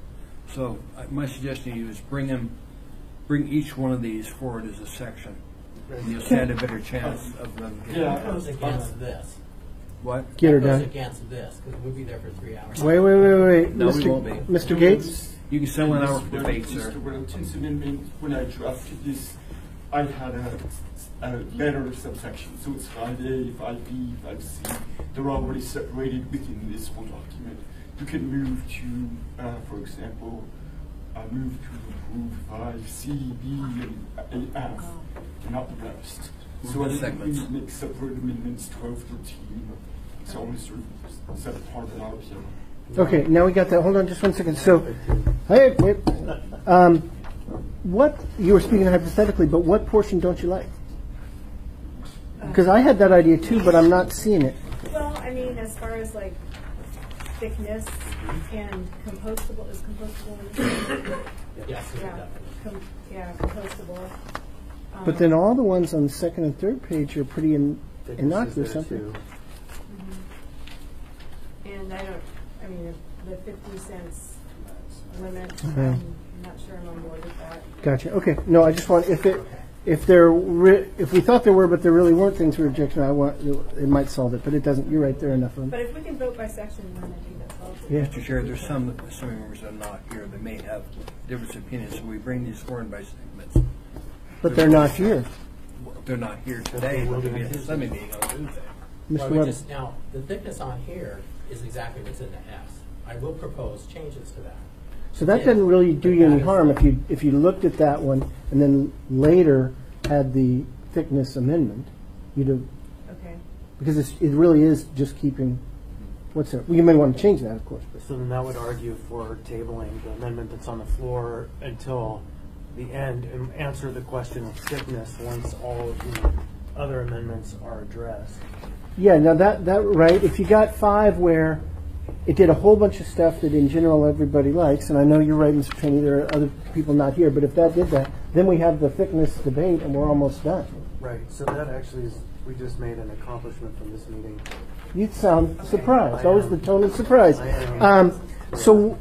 So my suggestion to you is bring each one of these forward as a section. And you'll stand a better chance of them getting What goes against this? What? Get her What goes done. against this? Because we'll be there for 3 hours. Wait. No, we won't be. Mr. Gates? You can send 1 hour for debate, sir. Mr. Weddleton's amendment, when I drafted this, I had a better subsection. So it's 5A, 5B, 5C. They're already separated within this whole document. You can move to, for example, move to approve 5C, B, and F, and not the rest. So I think we make separate amendments 12, 13. It's always sort of set apart and out here. Okay, now we got that. Hold on just 1 second. So, hey, wait. What, you were speaking hypothetically, but what portion don't you like? Because I had that idea too, but I'm not seeing it. Well, I mean, as far as like thickness and compostable, is compostable? Yes, Yeah, compostable. But then all the ones on the 2nd and 3rd page are pretty innocuous, aren't they? And I mean, the 50 cents limit, Okay. I'm not sure I'm on board with that. Gotcha. Okay. No, I just want if we thought there were, but there really weren't things for objection, it might solve it, but it doesn't. You're right. There are enough of them. But if we can vote by section, then I think that's all. Yeah. Mr. Chair, there's some members that are not here that may have different opinions, so we bring these forward by segments. But they're not here. They're not here today. They'll be at the Sunday meeting on Tuesday. Mr. Well, Webb. now, the thickness on here is exactly what's in the S. I will propose changes to that. So that doesn't really do you any harm if you looked at that one and then later had the thickness amendment. You'd have, Okay. because it really is just keeping what's there. Well, you may want to change that, of course. But So then that would argue for tabling the amendment that's on the floor until the end and answer the question of thickness once all of the other amendments are addressed. yeah, now that right. If you got 5 where it did a whole bunch of stuff that in general everybody likes, and I know you're right, Mr. Cheney, there are other people not here, but if that did that, then we have the thickness debate and we're almost done. Right, so that actually is, we just made an accomplishment from this meeting. You sound surprised. Always the tone of surprise. I am. So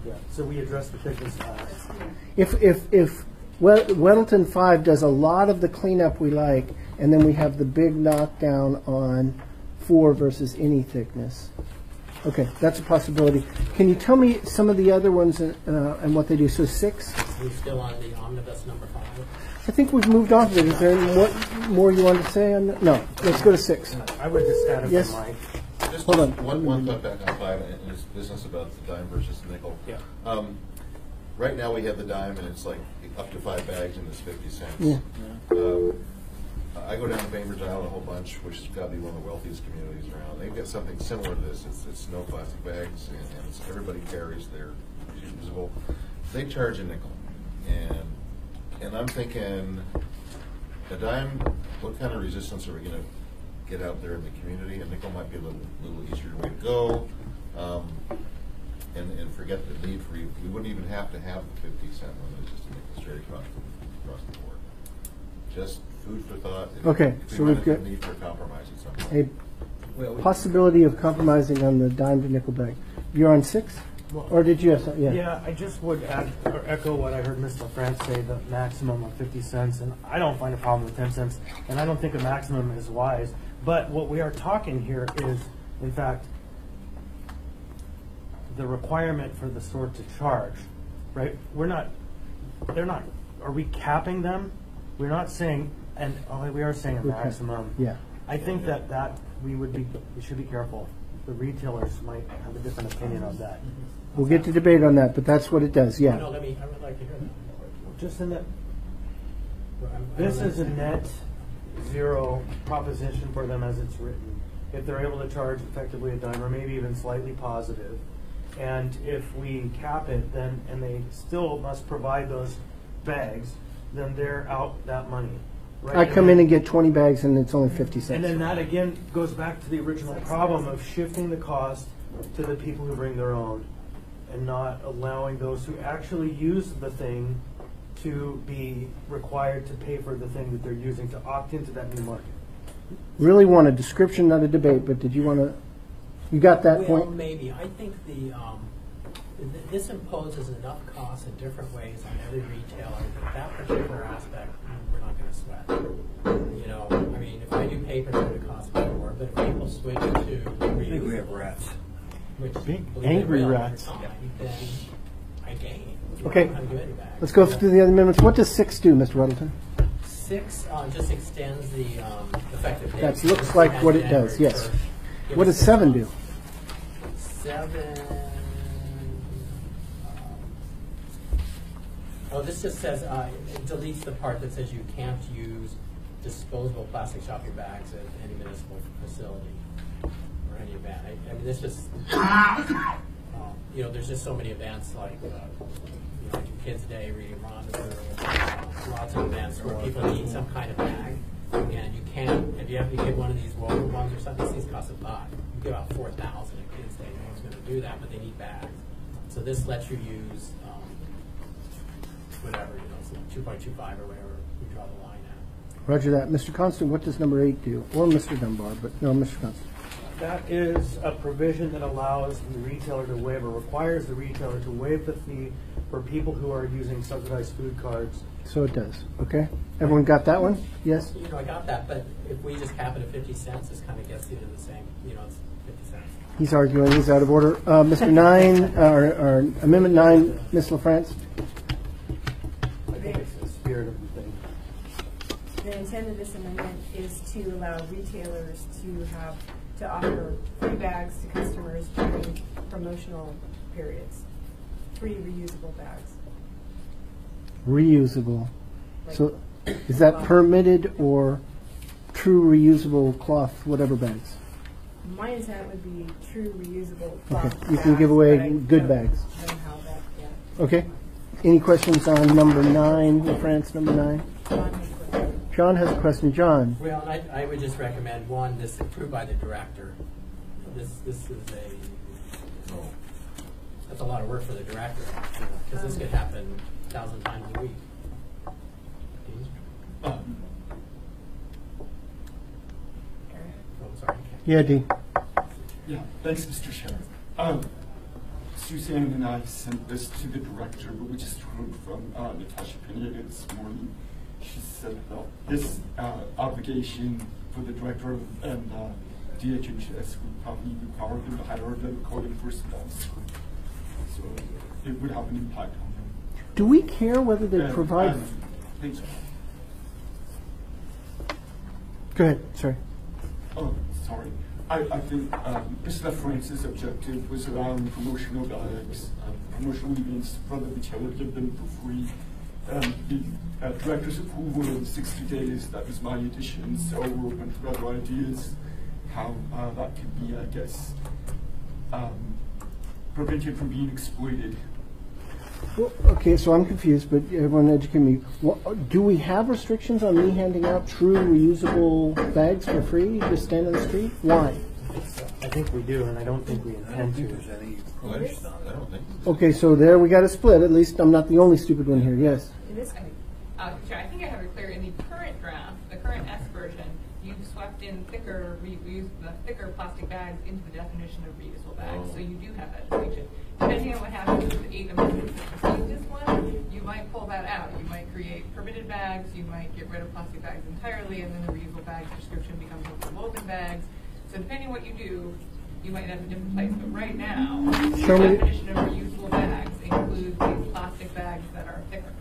Yeah, so we addressed the thickness last. if Weddleton 5 does a lot of the cleanup we like, and then we have the big knockdown on 4 versus any thickness. Okay, that's a possibility. Can you tell me some of the other ones and what they do? So 6? We're still on the omnibus number 5. I think we've moved on to it. Is there what more you want to say on that? No, let's go to 6. I would just add it Yes. for Mike. Just Hold on. one thought back on 5 and his business about the dime versus the nickel. Yeah. right now we have the dime and it's like up to 5 bags and it's 50 cents. Yeah. I go down to Bainbridge Island a whole bunch, which has got to be one of the wealthiest communities around. They've got something similar to this. It's no plastic bags, and everybody carries their reusable. They charge a nickel, and I'm thinking, a dime. What kind of resistance are we going to get out there in the community? A nickel might be a little easier way to go, and forget the need for. We wouldn't even have to have the 50-cent limit. It's just a nickel straight across the board. Just food for thought. Okay, so we've got need for compromise at some point. a possibility of compromising on the dime to nickel bag. You're on 6? Or did you have something? Yeah. Yeah, I just would add or echo what I heard Mr. France say, the maximum of 50 cents, and I don't find a problem with 10 cents, and I don't think a maximum is wise. But what we are talking here is, in fact, the requirement for the store to charge, right? They're not, are we capping them? We're not saying, and we are saying a maximum. Yeah. I think that we should be careful. The retailers might have a different opinion on that. We'll get to debate on that, but that's what it does, yeah. No, I would like to hear that. Just in that, this is a net zero proposition for them as it's written. If they're able to charge effectively a dime or maybe even slightly positive, and if we cap it, then and they still must provide those bags, then they're out that money. Right? I come in and get 20 bags and it's only 50 cents. And then that again goes back to the original problem of shifting the cost to the people who bring their own and not allowing those who actually use the thing to be required to pay for the thing that they're using to opt into that new market. Really want a description, not a debate, but did you want to, you got that Well, point? maybe. I think this imposes enough costs in different ways on every retailer that particular aspect we're not going to sweat. You know, I mean, if I do paper, it's going to cost me more, but if people switch to reusable, I think we have rats. which Big believe it angry will, over rats. time, then I gain. Okay. I don't have to do any bags. Let's go through the other amendments. What does 6 do, Mr. Ruddleton? 6 just extends the effective date. That looks like what it does, yes. What does 7 do? 7. Oh, this just says it deletes the part that says you can't use disposable plastic shopping bags at any municipal facility or any event. I mean, this just you know, there's just so many events like you know, Kids Day, Reading Ronda, lots of events where people need some kind of bag, and you can't. If you have to get one of these woven ones or something, these things cost $1. You give out 4,000 at Kids Day. No one's going to do that, but they need bags. So this lets you use whatever, you know, so 2.25 or whatever we draw the line at. Roger that. Mr. Constant, what does number 8 do? Or Mr. Dunbar, but no, Mr. Constant. That is a provision that allows the retailer to waive or requires the retailer to waive the fee for people who are using subsidized food cards. So it does, okay? Everyone got that one? Yes? You know, I got that, but if we just cap it at 50 cents, this kind of gets you to the same, you know, it's 50 cents. He's arguing, he's out of order. Mr. 9, or Amendment 9, Ms. LaFrance? I think it's the spirit of the thing. The intent of this amendment is to allow retailers to offer free bags to customers during promotional periods. Free reusable bags. Reusable. So is that permitted or true reusable cloth, whatever bags? My intent would be true reusable cloth Okay, you can give away good bags. Okay. Any questions on number 9, LaFrance, number 9? John has a question. John? Well, I would just recommend one, this approved by the director. This is that's a lot of work for the director, because this could happen 1,000 times a week. Oh, sorry. Yeah, Dean. Yeah, thanks, Mr. Sheriff. Suzanne and I sent this to the director, but we just heard from Natasha Pineda this morning. She said that this obligation for the director and DHHS would probably require them to hire a code enforcement officer. So it would have an impact on them. Do we care whether they provide... Thanks. Go ahead, sorry. Oh, sorry. I think Mr. LaFrance's objective was allowing promotional bags commercial events from the retailer, give them for free. The director's approval in 60 days, that was my addition, so we're open to other ideas, how that could be, I guess, prevented from being exploited. Well, okay, so I'm confused, but everyone educate me. Do we have restrictions on me handing out true reusable bags for free to stand on the street? Why? I think we do, and I don't think we I don't intend think to. there's any question on that. I don't think. Okay, so there we got a split. At least I'm not the only stupid one here. Yes. Sure, I think I have it clear in the current draft, the current S version, you've swept in thicker plastic bags into the definition of reusable bags, so you do have that distinction. Depending on what happens with the 8 amendments that precede this one, you might pull that out. You might create permitted bags, you might get rid of plastic bags entirely, and then the reusable bags description becomes woven bags. So depending on what you do, you might have a different place. But right now, the definition of reusable bags includes these plastic bags that are thicker.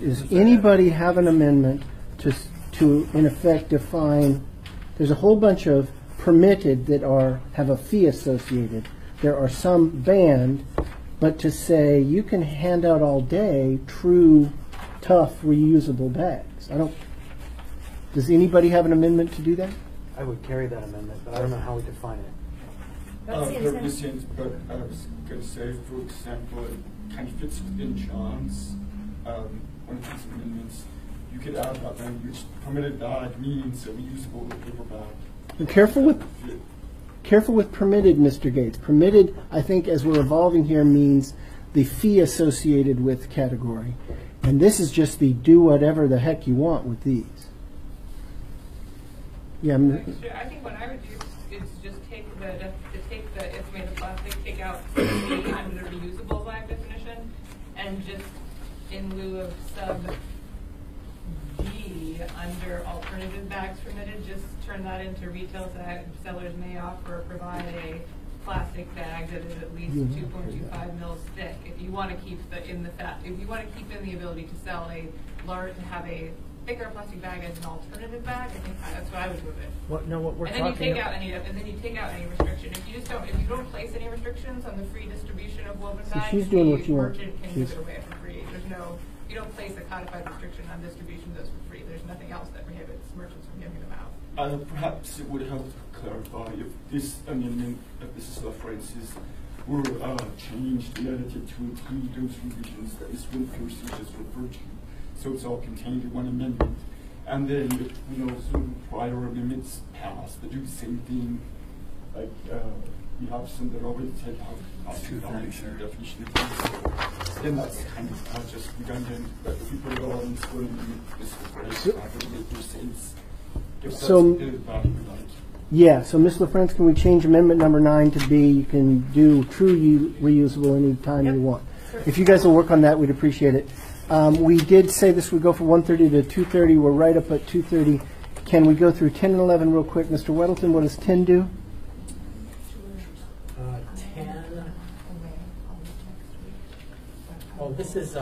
Does anybody have an amendment to in effect define? There's a whole bunch of permitted that have a fee associated. There are some banned, but to say you can hand out all day true, tough, reusable bags. Does anybody have an amendment to do that? I would carry that amendment, but I don't know how we define it. That's the intent. But I was going to say, for example, it kind of fits within John's one of his amendments. You could add that language. Permitted bag means a reusable paper bag. And careful with permitted, Mr. Gates. Permitted, I think, as we're evolving here, means the fee associated with category, and this is just the do whatever the heck you want with these. Yeah. I think what I would do is just take the estimated plastic, take out the under the reusable bag definition, and just in lieu of sub D under alternative bags permitted, just turn that into retail sellers may offer or provide a plastic bag that is at least 2.25 mils thick. If you want to keep if you want to keep in the ability to sell a large, have a thicker plastic bag as an alternative bag, I think that's what I would do with it. What we're and then you talking take out any restriction. If you don't place any restrictions on the free distribution of woven bags, she's doing what you want. merchant can give it away for free. You don't place a codified restriction on distribution of those for free. There's nothing else that prohibits merchants from giving them out. Perhaps it would help to clarify if this amendment, if this is references, were changed and edited to include those revisions that Ms. Winfrey just referred to. So it's all contained in one amendment. And then if some prior amendments passed that do the same thing, like we have some that already take out definition of things. Then that's kind of just redundant, but if we put it all in this one amendment, this is what it's not going to make more sense. Yeah, so Ms. LaFrance, can we change amendment number 9 to be you can do true reusable any time you want? Sure. If you guys will work on that, we'd appreciate it. We did say this would go from 1:30 to 2:30. We're right up at 2:30. Can we go through 10 and 11 real quick? Mr. Weddleton, what does 10 do? 10. Oh, this is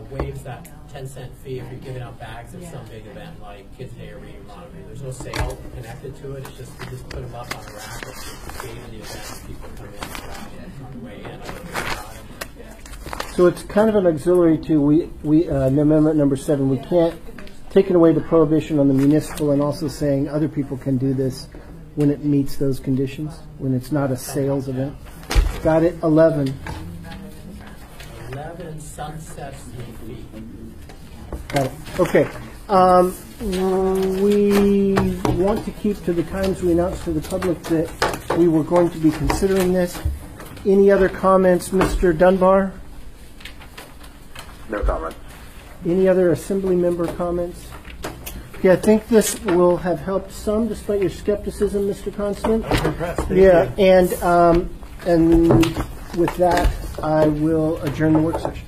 waives that 10-cent fee if you're giving out bags at some big event like Kids Day or Reading Monitoring. There's no sale connected to it. It's just you just put them up on a rack at the gate of the event. People come in and grab it on the way in. So it's kind of an auxiliary to amendment number 7. We can't take away the prohibition on the municipal and also saying other people can do this when it meets those conditions, when it's not a sales event. Got it. 11. 11 sunsets fee. Got it. Okay. We want to keep to the times we announced to the public that we were going to be considering this. Any other comments, Mr. Dunbar? No comments. Any other assembly member comments? Okay, I think this will have helped some, despite your skepticism, Mr. Constant. I was impressed. Thank you. you. And with that, I will adjourn the work session.